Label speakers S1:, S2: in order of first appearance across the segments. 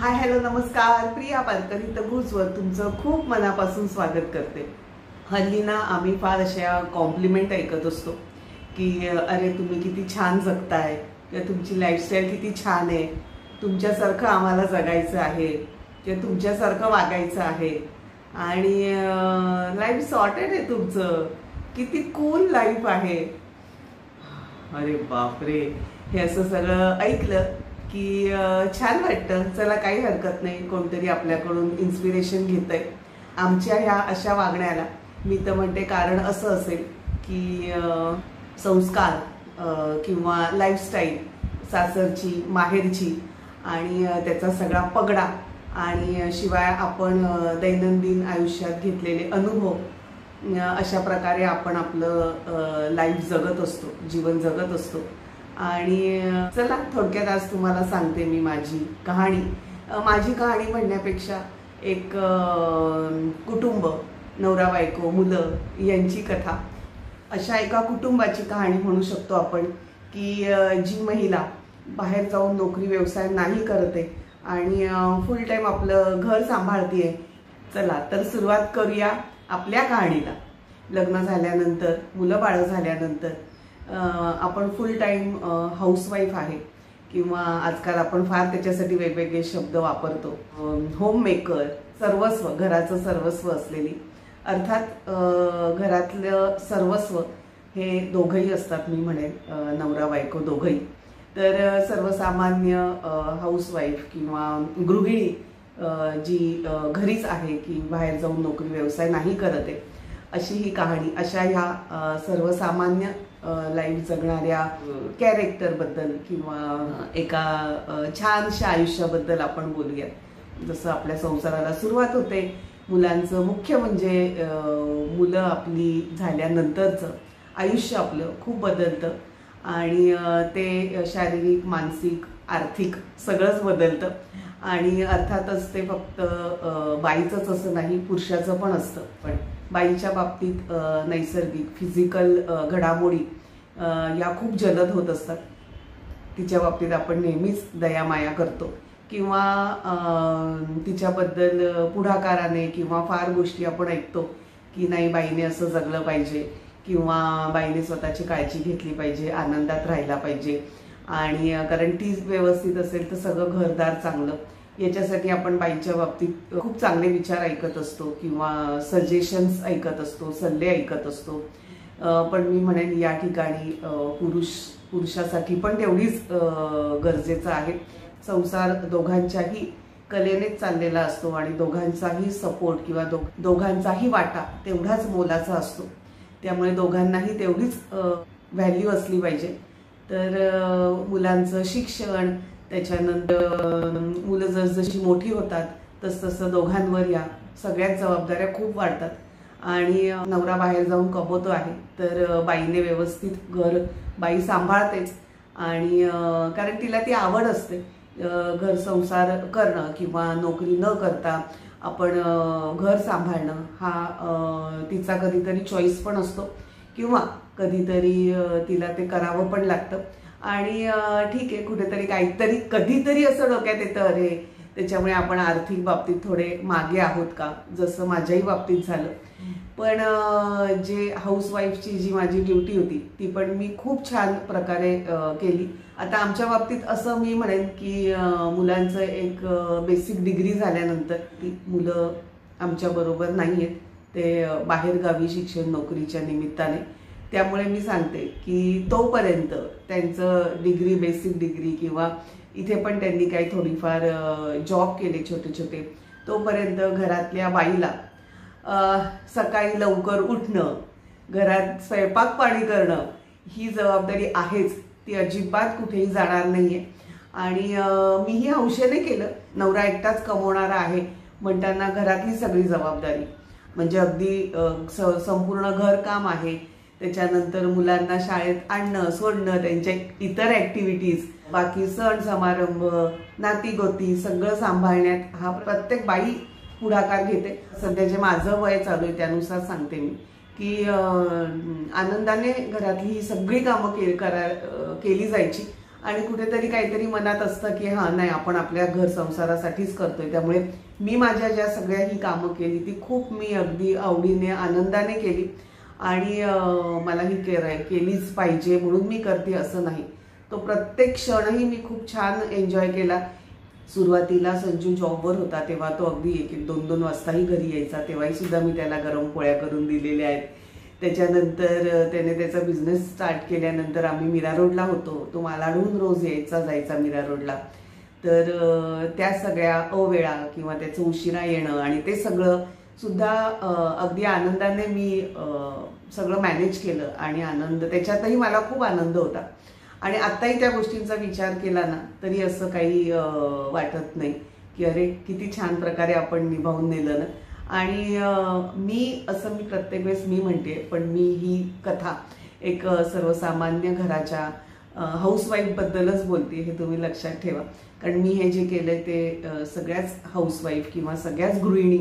S1: Hi hello नमस्कार, प्रिया पालकर इथं भुजवर तुमचं खूप मनापासून स्वागत करते। हल्ली ना आम्ही फार अशा कॉम्प्लिमेंट ऐकत असतो की अरे तुम्ही किती छान जगताय किंवा तुमची लाईफस्टाईल किती छान आहे, तुमच्यासारखं आम्हाला जगायचं आहे किंवा तुमच्यासारखं वागायचं आहे आणि लाईफ सॉर्टेड आहे, तुमचं किती कूल लाईफ आहे। अरे बापरे, हे असं सगळं ऐकलं की छान वाटतं। चला काही हरकत नाही, कोणतरी आपल्याकडून इन्स्पिरेशन घेतंय आमच्या ह्या अशा वागण्याला। मी तर म्हणते कारण असं असेल की संस्कार किंवा लाईफस्टाईल सासरची माहेरची आणि त्याचा सगळा पगडा आणि शिवाय आपण दैनंदिन आयुष्यात घेतलेले अनुभव, अशा प्रकारे आपण आपलं लाईफ जगत असतो, जीवन जगत असतो। आणि चला थोडक्यात आज तुम्हाला सांगते मी माझी कहाणी। माझी कहाणी म्हणण्यापेक्षा एक कुटुंब, नवरा बायको मुलं यांची कथा, अशा एका कुटुंबाची कहाणी म्हणू शकतो आपण की जी महिला बाहेर जाऊन नोकरी व्यवसाय नाही करते आणि फुल टाइम आपलं घर सांभाळते। चला तर सुरुवात करूया आपल्या कहाणीला। लग्न झाल्यानंतर, मुलं बाळ झाल्यानंतर आपण फुल टाइम हाऊसवाईफ आहे किंवा आजकाल आपण फार त्याच्यासाठी वेगवेगळे शब्द वापरतो, होम मेकर, सर्वस्व, घराचं सर्वस्व असलेली। अर्थात घरातलं सर्वस्व हे दोघंही असतात, मी म्हणेन नवरा बायको दोघंही। तर सर्वसामान्य हाऊसवाईफ किंवा गृहिणी जी घरीच आहे की बाहेर जाऊन नोकरी व्यवसाय नाही करत आहे, अशी ही कहाणी। अशा ह्या सर्वसामान्य लाईफ जगणाऱ्या कॅरेक्टरबद्दल किंवा एका छानशा आयुष्याबद्दल आपण बोलूया। जसं आपल्या संसाराला सुरुवात होते, मुलांचं मुख्य म्हणजे मुलं आपली झाल्यानंतरचं आयुष्य आपलं खूप बदलतं आणि ते शारीरिक, मानसिक, आर्थिक सगळंच बदलतं। आणि अर्थातच ते फक्त बाईचंच असं नाही, पुरुषाचं पण असतं। पण बाईच्या बाबतीत नैसर्गिक फिजिकल घडामोडी या खूप जलद होत असतात। तिच्या बाबतीत आपण नेहमीच दयामाया करतो किंवा तिच्याबद्दल पुढाकाराने किंवा फार गोष्टी आपण ऐकतो की नाही बाईने असं जगलं पाहिजे किंवा बाईने स्वतःची काळजी घेतली पाहिजे, आनंदात राहायला पाहिजे। आणि कारण ती व्यवस्थित असेल तर सगळं घरदार चांगलं, याच्यासाठी आपण बाईच्या बाबतीत खूप चांगले विचार ऐकत असतो किंवा सजेशन्स ऐकत असतो, सल्ले ऐकत असतो। पण मी म्हणेन या ठिकाणी पुरुषासाठी पण तेवढीच गरजेचं आहे। संसार दोघांच्याही कलेनेच चाललेला असतो आणि दोघांचाही सपोर्ट किंवा दोघांचाही वाटा तेवढाच मोलाचा असतो, त्यामुळे दोघांनाही तेवढीच व्हॅल्यू असली पाहिजे। तर मुलांचं शिक्षण, त्याच्यानंतर मुलं जसजशी मोठी होतात तसतसं दोघांवर या सगळ्याच जबाबदाऱ्या खूप वाढतात। आणि नवरा बाहेर जाऊन कमवतो आहे तर बाईने व्यवस्थित घर बाई सांभाळतेच आणि कारण तिला ती आवड असते घर संसार करणं किंवा नोकरी न करता आपण घर सांभाळणं, हा तिचा कधीतरी चॉईस पण असतो किंवा कधीतरी तिला ते करावं पण लागतं। आणि ठीक आहे, कुठेतरी काहीतरी कधीतरी असं डोक्यात येतं अरे त्याच्यामुळे आपण आर्थिक बाबतीत थोडे मागे आहोत का, जसं माझ्याही बाबतीत झालं। पण जे हाऊसवाईफची जी माझी ड्युटी होती ती पण मी खूप छान प्रकारे केली। आता आमच्या बाबतीत असं मी म्हणेन की मुलांचं एक बेसिक डिग्री झाल्यानंतर ती मुलं आमच्याबरोबर नाही आहेत, ते बाहेरगावी शिक्षण नोकरीच्या निमित्ताने। त्यामुळे मी सांगते की तोपर्यंत त्यांचं डिग्री, बेसिक डिग्री किंवा इथे पण त्यांनी काही थोडीफार जॉब केले छोटे छोटे, तोपर्यंत घरातल्या बाईला सकाळी लवकर उठणं, घरात स्वयंपाक पाणी करणं ही जबाबदारी आहेच, ती अजिबात कुठेही जाणार नाहीये। आणि मीही हौशेने केलं, नवरा एकटाच कमवणारा आहे म्हणताना घरातली सगळी जबाबदारी म्हणजे अगदी संपूर्ण घरकाम आहे, त्याच्यानंतर मुलांना शाळेत आणणं सोडणं, त्यांच्या इतर ॲक्टिव्हिटीज, बाकी सण समारंभ, नातीगोती सगळं सांभाळण्यात हा प्रत्येक बाई पुढाकार घेते। सध्या जे माझं वय चालू आहे त्यानुसार सांगते मी की आनंदाने घरातली ही सगळी कामं केली जायची आणि कुठेतरी काहीतरी मनात असतं की हां नाही आपण आपल्या घर संसारासाठीच करतोय, त्यामुळे मी माझ्या ज्या सगळ्या ही कामं केली ती खूप मी अगदी आवडीने आनंदाने केली आणि मला ही केलीच पाहिजे म्हणून मी करते असं नाही. तो प्रत्येक क्षणही मी खूप छान एन्जॉय केला. सुरुवातीला संजू जॉबवर होता तेव्हा तो अगदी 1-2 वाजताही घरी यायचा, तेव्हाही सुद्धा मी त्याला गरम पोळ्या करून दिलेल्या आहेत. त्याच्यानंतर त्याने त्याचा बिझनेस स्टार्ट केल्यानंतर आम्ही मीरा रोडला होतो, तो मालाडहून रोज यायचा जायचा मीरा रोडला. तर त्या सगळ्या अवेळा किंवा त्याचं उशिरा येणं आणि ते सगळं सुद्धा अगदी आनंदाने मी सगळं मॅनेज केलं आणि आनंद त्याच्यातही मला खूप आनंद होता. आणि आत्ताही त्या गोष्टींचा विचार केला ना तरी असं काही वाटत नाही की अरे किती छान प्रकारे आपण निभावून नेलं ना. आणि मी प्रत्येक वेळेस मी म्हणते, पण मी ही कथा एक सर्वसामान्य घराच्या हाऊसवाईफबद्दलच बोलते, हे तुम्ही लक्षात ठेवा. कारण मी हे जे केलंय ते सगळ्याच हाऊसवाईफ किंवा सगळ्याच गृहिणी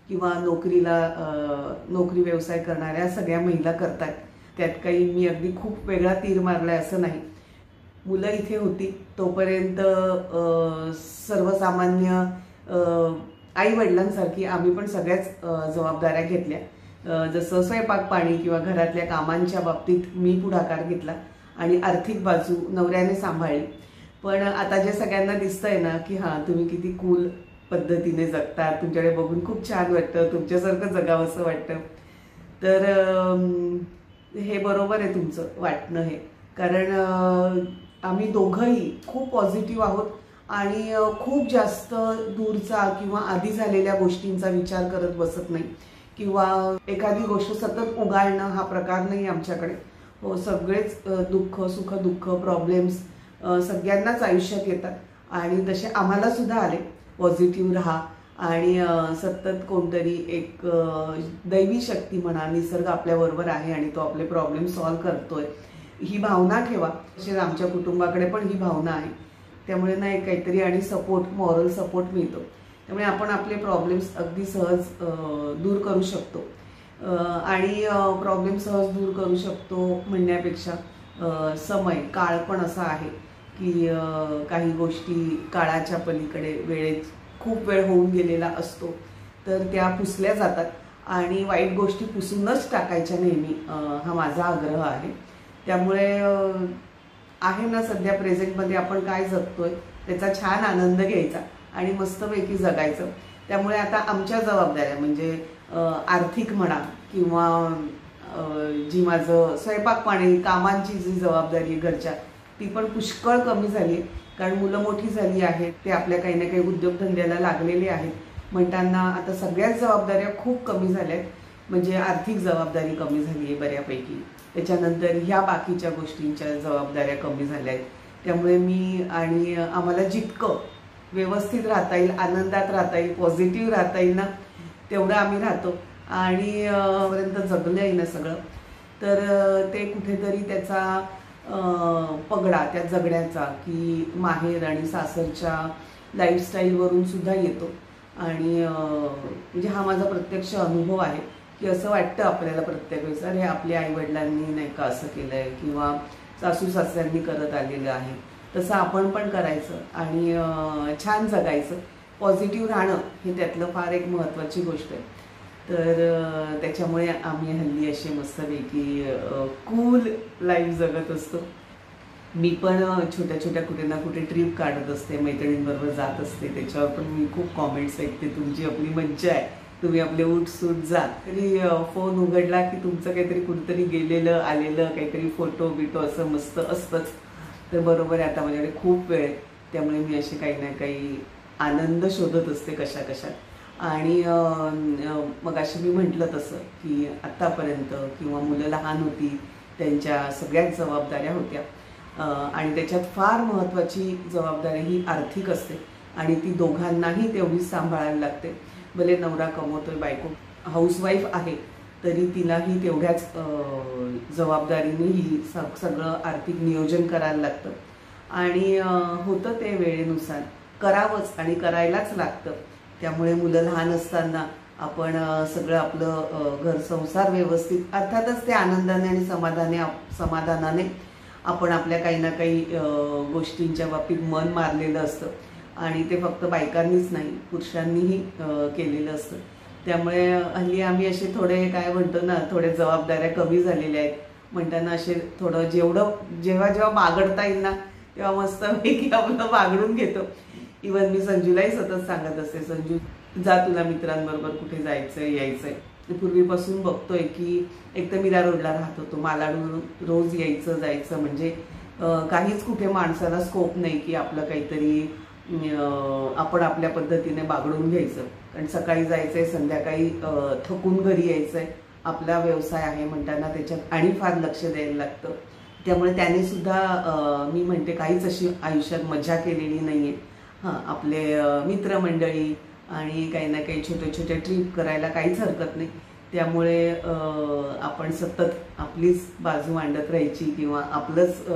S1: किंवा नोकरी व्यवसाय करणाऱ्या सगळ्या महिला करतात. त्यात काही मी अगदी खूप वेगळा तीर मारलाय असं नाही. मुलं इथे होती तोपर्यंत सर्वसामान्य आई वडिलांसारखी आम्ही पण सगळ्याच जबाबदाऱ्या घेतल्या. जसं स्वयंपाक पाणी किंवा घरातल्या कामांच्या बाबतीत मी पुढाकार घेतला आणि आर्थिक बाजू नवऱ्याने सांभाळली. पण आता जे सगळ्यांना दिसतंय ना की हां तुम्ही किती कूल पद्धतीने जगता, तुमच्याकडे बघून खूप छान वाटतं, तुमच्यासारखं जगावं असं वाटतं. तर हे बरोबर आहे तुमचं वाटणं हे, कारण आम्ही दोघंही खूप पॉझिटिव्ह आहोत आणि खूप जास्त दूरचा किंवा आधी झालेल्या गोष्टींचा विचार करत बसत नाही किंवा एखादी गोष्ट सतत उगाळणं हा प्रकार नाही आमच्याकडे. हो, सगळेच दुःख सुख दुःख प्रॉब्लेम्स सगळ्यांनाच आयुष्यात येतात आणि तसे आम्हाला सुद्धा आले. पॉझिटिव्ह राहा आणि सतत कोणतरी एक दैवी शक्ती म्हणा, निसर्ग आपल्याबरोबर आहे आणि तो आपले प्रॉब्लेम सॉल्व्ह करतोय ही भावना ठेवा. तसेच आमच्या कुटुंबाकडे पण ही भावना आहे, त्यामुळे ना एक काहीतरी आणि सपोर्ट, मॉरल सपोर्ट मिळतो. त्यामुळे आपण आपले प्रॉब्लेम्स अगदी सहज दूर करू शकतो आणि प्रॉब्लेम सहज दूर करू शकतो म्हणण्यापेक्षा समय काळ पण असा आहे की काही गोष्टी काळाच्या पलीकडे वेळेत खूप वेळ होऊन गेलेला असतो तर त्या पुसल्या जातात आणि वाईट गोष्टी पुसूनच टाकायच्या नेहमी, हा माझा आग्रह आहे. त्यामुळे आहे ना सध्या प्रेझेंटमध्ये आपण काय जगतोय त्याचा छान आनंद घ्यायचा आणि मस्तपैकी जगायचं. त्यामुळे आता आमच्या जबाबदाऱ्या म्हणजे आर्थिक म्हणा किंवा जी माझं स्वयंपाक पाणी कामांची जी जबाबदारी आहे घरच्या ती पण पुष्कळ कमी झाली आहे. कारण मुलं मोठी झाली आहेत, ते आपल्या काही ना काही उद्योगधंद्याला लागलेले आहेत म्हणताना आता सगळ्याच जबाबदाऱ्या खूप कमी झाल्या आहेत. म्हणजे आर्थिक जबाबदारी कमी झाली आहे बऱ्यापैकी, त्याच्यानंतर ह्या बाकीच्या गोष्टींच्या जबाबदाऱ्या कमी झाल्या आहेत. त्यामुळे मी आणि आम्हाला जितकं व्यवस्थित राहता येईल, आनंदात राहता येईल, पॉझिटिव्ह राहता येईल ना तेवढं आम्ही राहतो आणि पर्यंत जगलं आहे ना सगळं, तर ते कुठेतरी त्याचा पगडा त्या जगण्याचा की माहेर आणि सासरच्या लाईफस्टाईलवरून सुद्धा येतो. आणि म्हणजे हा माझा प्रत्यक्ष अनुभव आहे की असं वाटतं आपल्याला प्रत्येक वेळेस अरे आपल्या आईवडिलांनी नाही का असं केलं आहे किंवा सासू सासऱ्यांनी करत आलेलं आहे तसं आपण पण करायचं आणि छान जगायचं. पॉझिटिव्ह राहणं हे त्यातलं फार एक महत्त्वाची गोष्ट आहे. तर त्याच्यामुळे आम्ही हल्ली असे मस्तपैकी कूल लाईफ जगत असतो. मी पण छोट्या छोट्या कुठे ना कुठे ट्रिप काढत असते, मैत्रिणींबरोबर जात असते, त्याच्यावर पण मी खूप कॉमेंट्स ऐकते, तुमची आपली मज्जा आहे, तुम्ही आपले उठसूट जा. तरी फोन उघडला की तुमचं काहीतरी कुठेतरी गेलेलं आलेलं काहीतरी फोटो बिटो असं मस्त असतंच. तर बरोबर आहे, आता माझ्याकडे खूप वेळ आहे त्यामुळे मी असे काही ना काही आनंद शोधत असते कशा कशात. आणि मग अशी मी म्हटलं तसं की आत्तापर्यंत किंवा मुलं लहान होती त्यांच्या सगळ्याच जबाबदाऱ्या होत्या आणि त्याच्यात फार महत्त्वाची जबाबदारी ही आर्थिक असते आणि ती दोघांनाही तेवढीच सांभाळायला लागते. भले नवरा कमवतोय, बायको हाऊसवाईफ आहे तरी तिलाही तेवढ्याच जबाबदारीने ही सगळं आर्थिक नियोजन करायला लागतं आणि होतं ते वेळेनुसार करावंच आणि करायलाच लागतं. त्यामुळे मुलं लहान असताना आपण सगळं आपलं घर संसार व्यवस्थित अर्थातच ते आनंदाने आणि समाधानाने आपण आपल्या काही ना काही गोष्टींच्या बाबतीत मन मारलेलं असतं आणि ते फक्त बायकांनीच नाही पुरुषांनीही केलेलं असतं. त्यामुळे हल्ली आम्ही असे थोडे काय म्हणतो ना, थोडे जबाबदाऱ्या कमी झालेल्या आहेत म्हणताना असे थोडं जेव्हा बागडता येईल ना तेव्हा मस्तपैकी आपलं बागडून घेतो. इवन मी संजूलाही सतत सांगत असते, संजू जा तुला मित्रांबरोबर कुठे जायचंय यायचंय. पूर्वीपासून बघतोय की एक तर मीरा रोडला राहत होतो, मालाडून रोज यायचं जायचं म्हणजे काहीच कुठे माणसाला स्कोप नाही की आपलं काहीतरी आपण आपल्या पद्धतीने बागडून घ्यायचं. कारण सकाळी जायचंय, संध्याकाळी थकून घरी यायचंय, आपला व्यवसाय आहे म्हणताना त्याच्यात आणि फार लक्ष द्यायला लागतं. त्यामुळे त्याने सुद्धा मी म्हणते काहीच अशी आयुष्यात मजा केलेली नाहीये. हां, आपले मित्रमंडळी आणि काही ना काही छोटे छोटे ट्रिप करायला काहीच हरकत नाही. त्यामुळे आपण सतत आपलीच बाजू मांडत राहायची किंवा आपलंच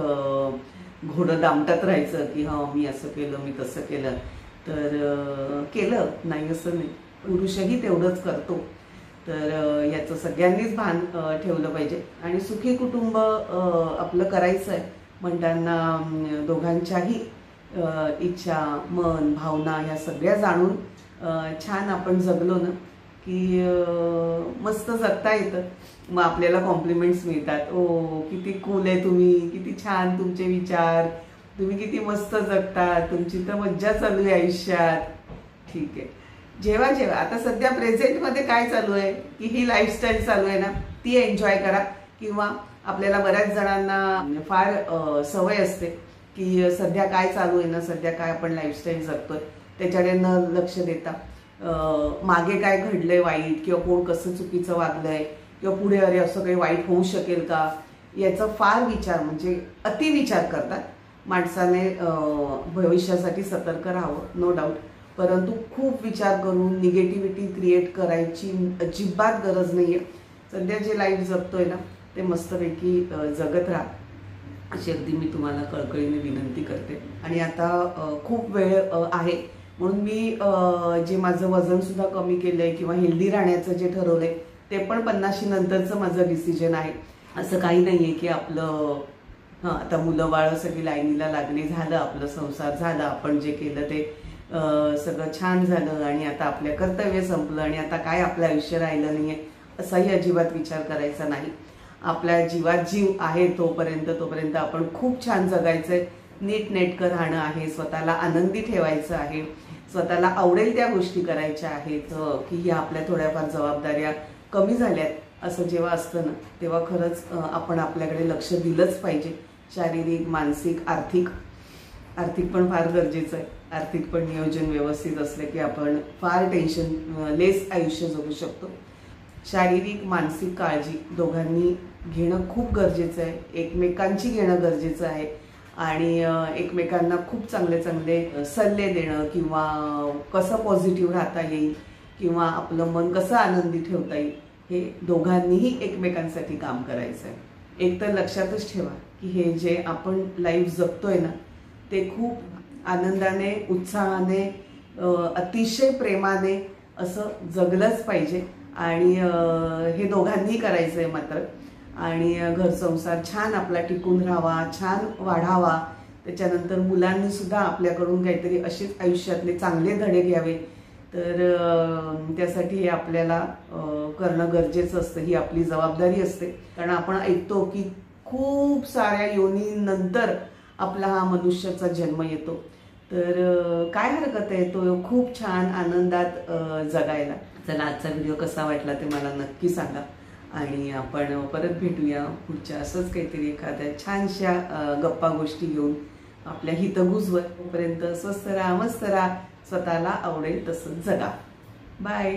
S1: घोडं दामटत राहायचं की हां मी असं केलं, मी तसं केलं. तर केलं नाही असं नाही, पुरुषही तेवढंच करतो. तर याचं सगळ्यांनीच भान ठेवलं पाहिजे आणि सुखी कुटुंब आपलं करायचं आहे म्हणताना दोघांच्याही इच्छा, मन, भावना या सगळ्या जाणून छान आपण जगलो ना की मस्त जगता येतं. मग आपल्याला कॉम्प्लिमेंट्स मिळतात, ओ किती कूल आहे तुम्ही, किती छान तुमचे विचार, तुम्ही किती मस्त जगता, तुमची तर मज्जा चालू आहे आयुष्यात. ठीक आहे, जेव्हा आता सध्या प्रेझेंटमध्ये काय चालू आहे की ही लाईफस्टाईल चालू आहे ना ती एन्जॉय करा. किंवा आपल्याला बऱ्याच जणांना फार सवय असते की सध्या काय चालू आहे ना, सध्या काय आपण लाईफस्टाईल जगतोय त्याच्याकडे न लक्ष देता मागे काय घडलंय वाईट किंवा कोण कसं चुकीचं वागलंय किंवा पुढे अरे असं काही वाईट होऊ शकेल का याचा फार विचार म्हणजे अतिविचार करतात. माणसाने भविष्यासाठी सतर्क राहावं नो डाऊट, परंतु खूप विचार करून निगेटिव्हिटी क्रिएट करायची अजिबात गरज नाहीये. सध्या जे लाईफ जगतोय ना ते मस्तपैकी जगत राहा अशी अगदी मी तुम्हाला कळकळीने विनंती करते. आणि आता खूप वेळ आहे म्हणून मी जे माझं वजन सुद्धा कमी केलंय किंवा हेल्दी राहण्याचं जे ठरवलंय ते पण 50 नंतरचं माझं डिसिजन आहे. असं काही नाहीये की आपलं आता मुलं बाळ सगळी लाईनीला लागली, झालं आपलं संसार झाला, आपण जे केलं ते सगळं छान झालं आणि आता आपल्या कर्तव्य संपलं आणि आता काय आपलं आयुष्य राहिलं नाहीये असाही अजिबात विचार करायचा नाही. आपल्या जीवात जीव आहे तोपर्यंत आपण खूप छान जगायचंय, नीटनेटकं राहणं आहे, स्वतःला आनंदी ठेवायचं आहे, स्वतःला आवडेल त्या गोष्टी करायच्या आहेत की ह्या आपल्या थोड्याफार जबाबदाऱ्या कमी झाल्यात असं जेव्हा असतं ना तेव्हा खरंच आपण आपल्याकडे लक्ष दिलंच पाहिजे. शारीरिक, मानसिक, आर्थिक पण फार गरजेचं आहे. आर्थिक पण नियोजन व्यवस्थित असलं की आपण फार टेन्शन लेस आयुष्य जगू शकतो. शारीरिक मानसिक काळजी दोघांनी घेणं खूप गरजेचं आहे, एकमेकांची घेणं गरजेचं आहे आणि एकमेकांना खूप चांगले चांगले सल्ले देणं किंवा कसं पॉझिटिव्ह राहता येईल किंवा आपलं मन कसं आनंदी ठेवता येईल हे दोघांनीही एकमेकांसाठी काम करायचं आहे. एक तर लक्षातच ठेवा की हे जे आपण लाईफ जगतोय ना ते खूप आनंदाने, उत्साहाने, अतिशय प्रेमाने असं जगलंच पाहिजे आणि हे दोघांनी करायचं आहे मात्र. आणि घर संसार छान आपला टिकून राहावा, छान वाढावा. त्याच्यानंतर मुलांनी सुद्धा आपल्याकडून काहीतरी असेच आयुष्यातले चांगले धडे घ्यावे. तर त्यासाठी हे आपल्याला करणं गरजेचं असतं, ही आपली जबाबदारी असते. कारण आपण ऐकतो की खूप साऱ्या योनीनंतर आपला हा मनुष्याचा जन्म येतो. तर काय हरकत आहे तो खूप छान आनंदात जगायला. चला, आजचा व्हिडिओ कसा वाटला ते मला नक्की सांगा आणि आपण परत भेटूया पुढच्या असंच काहीतरी एखाद्या छानशा गप्पा गोष्टी घेऊन आपल्या हितगुजवर. तोपर्यंत स्वस्त राहा, मस्त राहा, स्वतःला आवडेल तसं जगा. बाय.